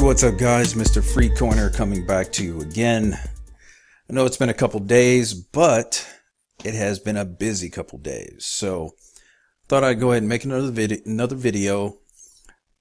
What's up guys, Mr. Free Coiner coming back to you again. I know it's been a couple days, but it has been a busy couple days. So thought I'd go ahead and make another video.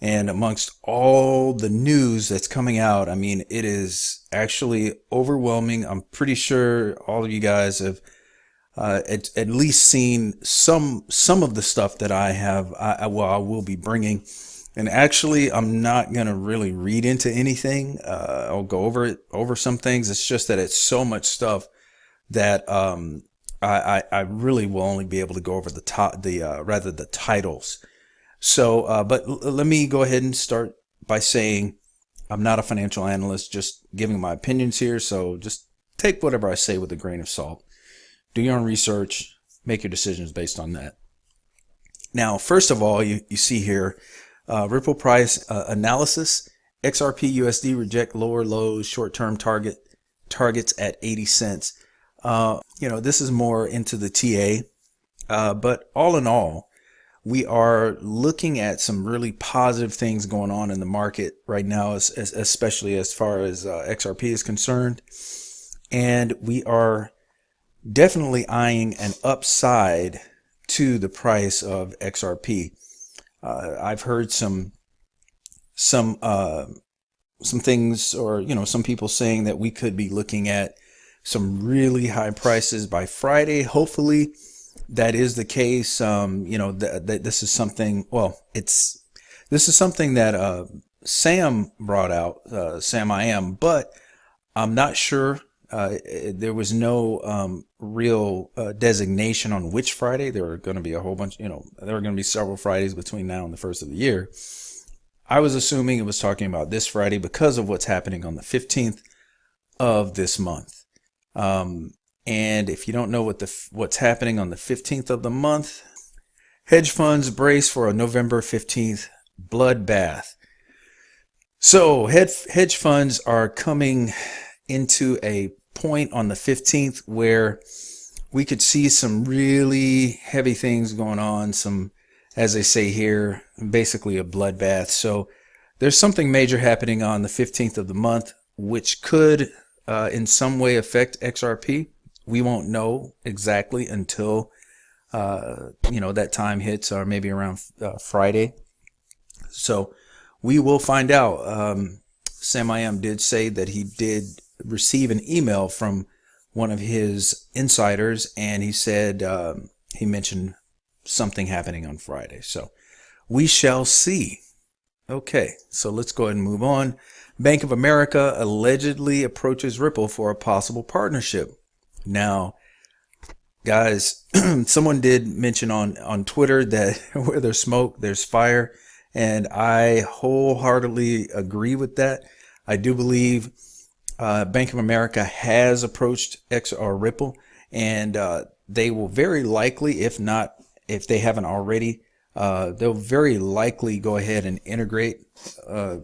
And amongst all the news that's coming out, I mean, it is actually overwhelming. I'm pretty sure all of you guys have at least seen some of the stuff that I will be bringing. And actually, I'm not going to really read into anything. I'll go over some things. It's just that it's so much stuff that I really will only be able to go over the titles. So, but let me go ahead and start by saying I'm not a financial analyst, just giving my opinions here. So just take whatever I say with a grain of salt. Do your own research, make your decisions based on that. Now, first of all, you see here, Ripple price analysis, XRP USD reject lower lows, short-term targets at 80 cents. This is more into the TA, but all in all, we are looking at some really positive things going on in the market right now, especially as far as XRP is concerned. And we are definitely eyeing an upside to the price of XRP. I've heard some things, or some people saying that we could be looking at some really high prices by Friday. Hopefully that is the case. This is something. Well, this is something that Sam brought out. Sam, I am, but I'm not sure. There was no real designation on which Friday. There were going to be a whole bunch, there were going to be several Fridays between now and the first of the year. I was assuming it was talking about this Friday because of what's happening on the 15th of this month. And if you don't know what's happening on the 15th of the month, hedge funds brace for a November 15th bloodbath. So hedge funds are coming into a point on the 15th where we could see some really heavy things going on, some, as they say here, basically a bloodbath. So there's something major happening on the 15th of the month, which could in some way affect XRP. We won't know exactly until that time hits, or maybe around Friday. So we will find out. Sam I Am did say that he did receive an email from one of his insiders, and he said he mentioned something happening on Friday. So we shall see. Okay, so let's go ahead and move on. Bank of America allegedly approaches Ripple for a possible partnership. Now, guys, someone did mention on Twitter that where there's smoke, there's fire, and I wholeheartedly agree with that. I do believe Bank of America has approached Ripple, and they will very likely, if they haven't already, they'll very likely go ahead and integrate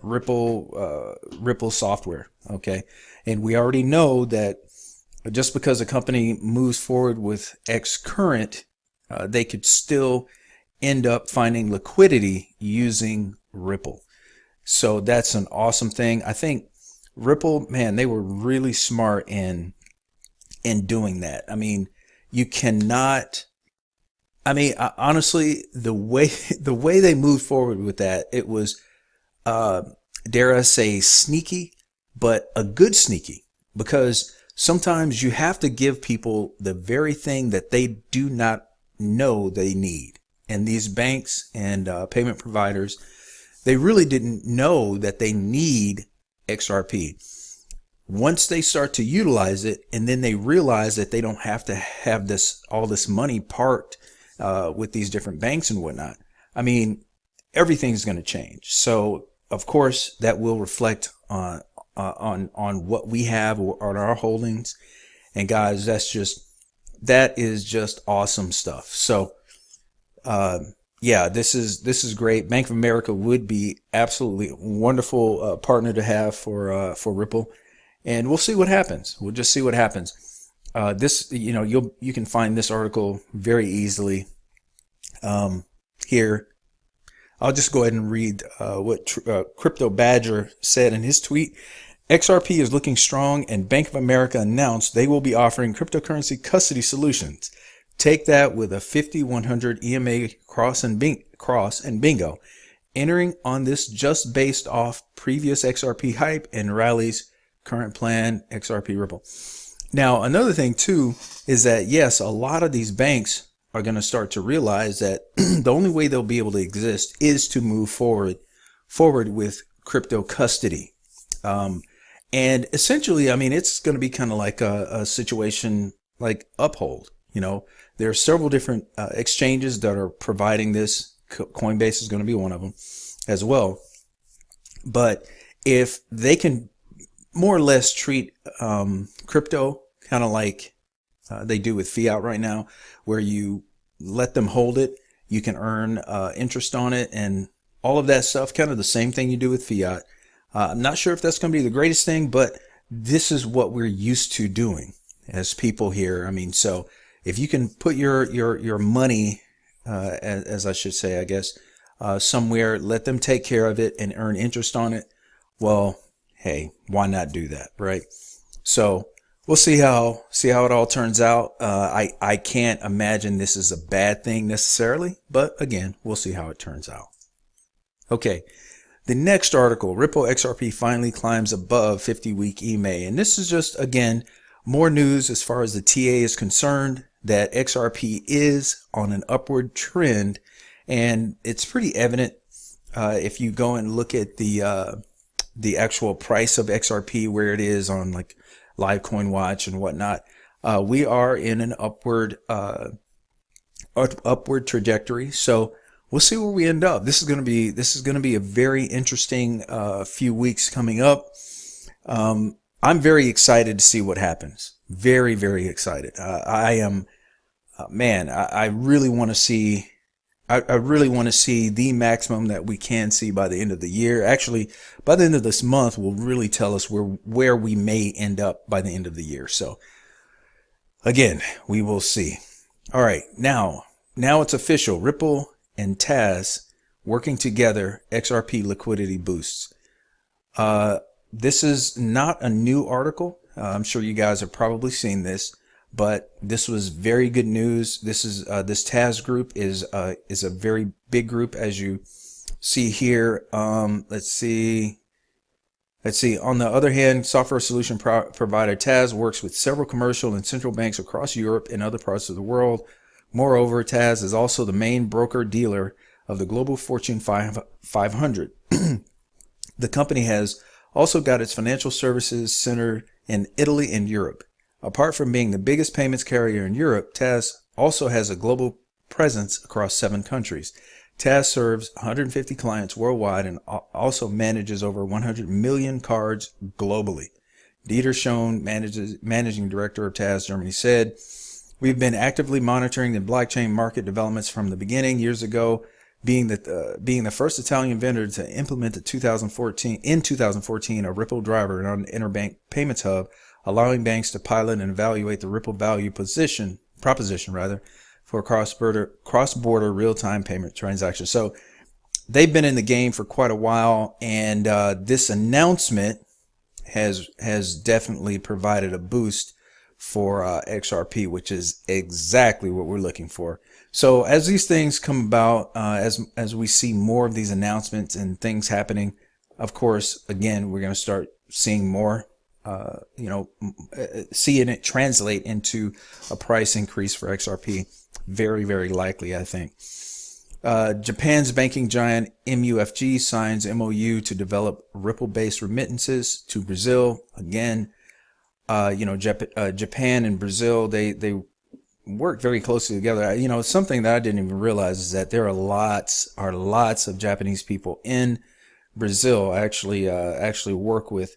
Ripple software. Okay, and we already know that just because a company moves forward with X current, they could still end up finding liquidity using Ripple. So that's an awesome thing. I think Ripple, man, they were really smart in doing that. I mean, you cannot. I mean, honestly, the way they moved forward with that, it was, dare I say, sneaky, but a good sneaky, because sometimes you have to give people the very thing that they do not know they need. And these banks and payment providers, they really didn't know that they need XRP. Once they start to utilize it, and then they realize that they don't have to have all this money parked with these different banks and whatnot, I mean, everything's going to change. So of course that will reflect on what we have on our holdings. And guys, that is just awesome stuff. So yeah, this is great. Bank of America would be absolutely wonderful partner to have for Ripple, and we'll see what happens. We'll just see what happens. You can find this article very easily here. I'll just go ahead and read what Crypto Badger said in his tweet. XRP is looking strong, and Bank of America announced they will be offering cryptocurrency custody solutions. Take that with a 50-100 EMA cross and bingo. Entering on this just based off previous XRP hype and rallies, current plan, XRP Ripple. Now, another thing too is that yes, a lot of these banks are going to start to realize that the only way they'll be able to exist is to move forward with crypto custody. And essentially, I mean, it's going to be kind of like a situation like Uphold. You know, there are several different exchanges that are providing this. Coinbase is going to be one of them as well. But if they can more or less treat crypto kind of like they do with fiat right now, where you let them hold it, you can earn interest on it and all of that stuff, kind of the same thing you do with fiat. I'm not sure if that's going to be the greatest thing, but this is what we're used to doing as people here. I mean, so if you can put your money, as I should say, I guess, somewhere, let them take care of it and earn interest on it. Well, hey, why not do that, right? So we'll see how it all turns out. I can't imagine this is a bad thing necessarily, but again, we'll see how it turns out. Okay. The next article, Ripple XRP finally climbs above 50-week EMA. And this is just, again, more news as far as the TA is concerned, that XRP is on an upward trend. And it's pretty evident if you go and look at the actual price of XRP, where it is on like Live Coin Watch and whatnot. We are in an upward trajectory. So we'll see where we end up. This is going to be a very interesting few weeks coming up. I'm very excited to see what happens. Very, very excited. I am, man. I really want to see. I really want to see the maximum that we can see by the end of the year. Actually, by the end of this month, will really tell us where we may end up by the end of the year. So, again, we will see. All right, now it's official. Ripple and Taz working together, XRP liquidity boosts. This is not a new article. I'm sure you guys have probably seen this, but this was very good news. This is this Taz group is a very big group, as you see here. Let's see. On the other hand, software solution provider Taz works with several commercial and central banks across Europe and other parts of the world. Moreover, Taz is also the main broker-dealer of the global Fortune 500. The company has also got its financial services center in Italy and Europe. Apart from being the biggest payments carrier in Europe, Taz also has a global presence across 7 countries. Taz serves 150 clients worldwide and also manages over 100 million cards globally. Dieter Schoen, managing director of Taz Germany, said, "We've been actively monitoring the blockchain market developments from the beginning. Years ago, being the first Italian vendor to implement in 2014 a Ripple driver on an interbank payments hub, allowing banks to pilot and evaluate the Ripple value proposition for cross-border real-time payment transactions." So they've been in the game for quite a while, and this announcement has definitely provided a boost for XRP, which is exactly what we're looking for. So as these things come about, as we see more of these announcements and things happening, of course, again, we're going to start seeing more, seeing it translate into a price increase for XRP. Very, very likely, I think. Japan's banking giant MUFG signs MOU to develop Ripple-based remittances to Brazil. Again, Japan and Brazil, they work very closely together. Something that I didn't even realize is that there are lots of Japanese people in Brazil. I actually work with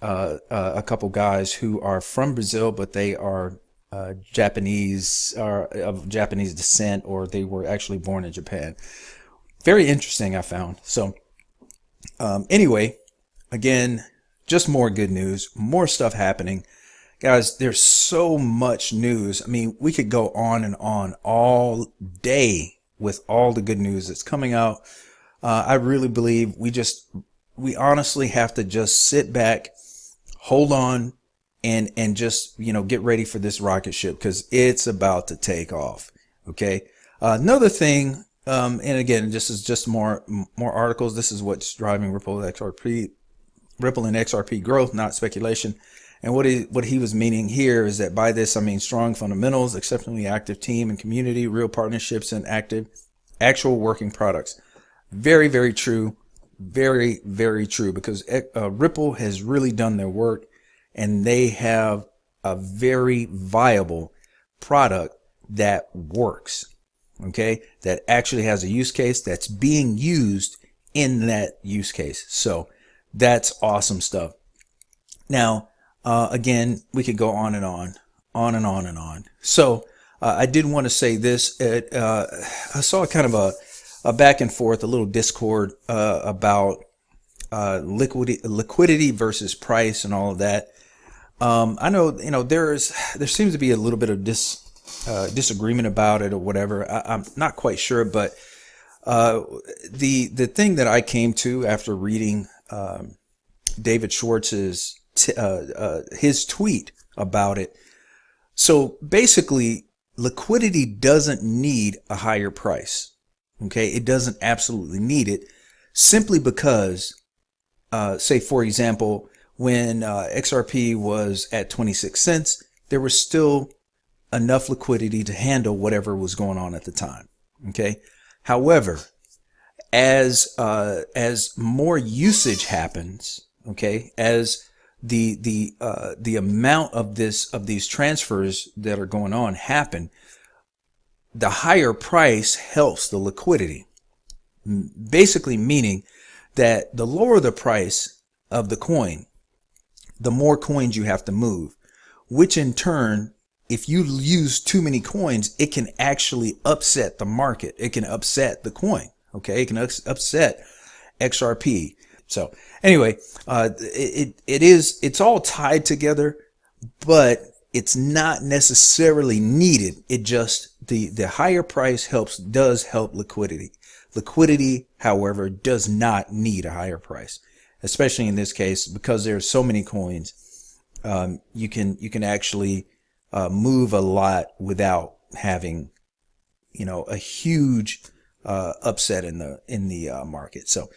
a couple guys who are from Brazil, but they are Japanese, are of Japanese descent, or they were actually born in Japan. Very interesting, I found. So anyway, again, just more good news, more stuff happening. Guys, there's so much news. I mean, we could go on and on all day with all the good news that's coming out. I really believe we honestly have to just sit back, hold on, and just, get ready for this rocket ship, because it's about to take off. Okay. Another thing, and again, this is just more articles. This is what's driving Ripple and XRP growth, not speculation. And what he was meaning here is that by this, I mean strong fundamentals, exceptionally active team and community, real partnerships, and actual working products. Very, very true. Very, very true, because Ripple has really done their work, and they have a very viable product that works. Okay, that actually has a use case that's being used in that use case. So that's awesome stuff. Now, again, we could go on and on and on and on. So I did want to say this. I saw kind of a back and forth, a little discord about liquidity versus price and all of that. I know, there seems to be a little bit of disagreement about it or whatever. I'm not quite sure, but the thing that I came to after reading David Schwartz's his tweet about it. So basically, liquidity doesn't need a higher price. Okay, it doesn't absolutely need it, simply because, say for example, when XRP was at 26 cents, there was still enough liquidity to handle whatever was going on at the time. Okay. However, as more usage happens, okay, as the amount of these transfers that are going on happen, the higher price helps the liquidity. Basically meaning that the lower the price of the coin, the more coins you have to move, which in turn, if you use too many coins, it can actually upset the market. It can upset the coin. Okay. It can upset XRP. So anyway, it's all tied together, but it's not necessarily needed. It just, the higher price does help liquidity. Liquidity, however, does not need a higher price, especially in this case, because there's so many coins. You can actually move a lot without having, a huge upset in the market. So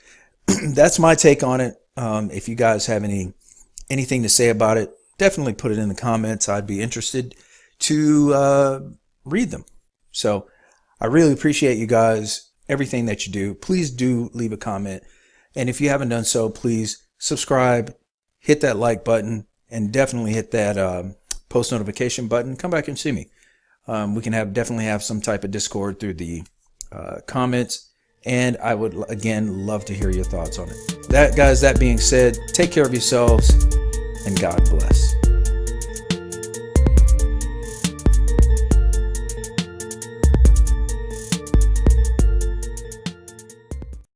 that's my take on it. If you guys have anything to say about it, definitely put it in the comments. I'd be interested to read them. So I really appreciate you guys, everything that you do. Please do leave a comment. And if you haven't done so, please subscribe, hit that like button, and definitely hit that post notification button. Come back and see me. We can definitely have some type of Discord through the comments. And I would, again, love to hear your thoughts on it. That being said, take care of yourselves, and God bless.